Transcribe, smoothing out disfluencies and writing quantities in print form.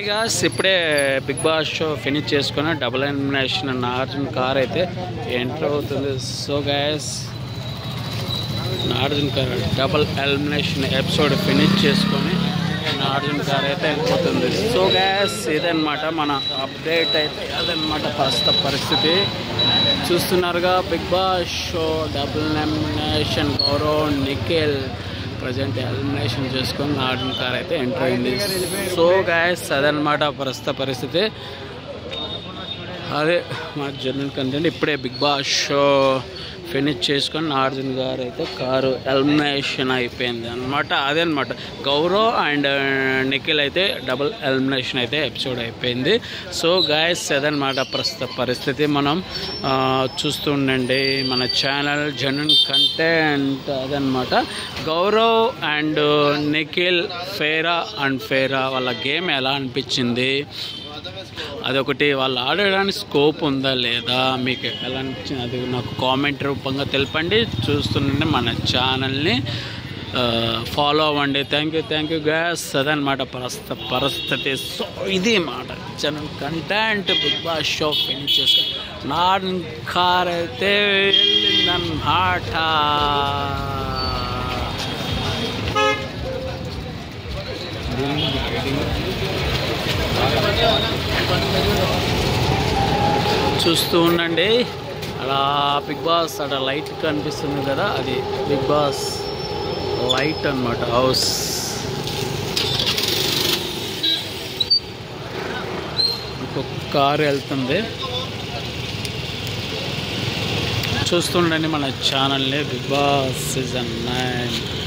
Guys ఇప్పుడే big boss show finish చేసుకుని double elimination Nagarjuna కార్ అయితే ఎంటర్ అవుతుంది. So guys Nagarjuna car double elimination episode finish చేసుకొని నాగార్జున కార్ అయితే వెళ్ళిపోతుంది. సో గాయ్స్ ఇదన్నమాట మన అప్డేట్ అయితే అదనమాట ప్రస్తుత పరిస్థితి. చూస్తున్నారుగా big boss show double elimination Gaurav Nikhil present elimination చేసుకొని నాగార్జున కార్ అయితే ఎంటర్ అయింది. సో గాయస్ అదనమాట ప్రస్తుత పరిస్థితి. అదే మా జర్నల్ కంటెంట్ ఇప్పుడే బిగ్ బాస్ షో ఫినిష్ చేసుకొని నాగార్జున గారు అయితే కారు ఎలిమినేషన్ అయిపోయింది అనమాట. అదే అనమాట గౌరవ్ అండ్ నిఖిల్ అయితే డబుల్ ఎలిమినేషన్ అయితే ఎపిసోడ్ అయిపోయింది. సో గాయస్ అదనమాట ప్రస్తుత పరిస్థితి. మనం చూస్తూ ఉండండి మన ఛానల్ జర్నల్ కంటెంట్. అదనమాట గౌరవ్ అండ్ నిఖిల్ ఫేరా అండ్ ఫేరా వాళ్ళ గేమ్ ఎలా అనిపించింది, అదొకటి వాళ్ళు ఆడడానికి స్కోప్ ఉందా లేదా, మీకు ఎలా అనిపించింది అది నాకు కామెంట్ రూపంగా తెలపండి. చూస్తుండే మన ఛానల్ని ఫాలో అవ్వండి. Thank you guys. అదనమాట ప్రస్తుత పరిస్థితి. సో ఇది మాట channel content. Big boss show finish చేసుకొని నాగార్జున కార్ అయితే వెళ్ళిందన్నమాట. చూస్తూ ఉండండి అలా బిగ్ బాస్ అక్కడ లైట్ కనిపిస్తుంది కదా, అది బిగ్ బాస్ లైట్ అన్నమాట హౌస్. ఇంకొక కారు వెళ్తుంది. చూస్తుండండి మన ఛానల్ని బిగ్ బాస్ సీజన్ 9.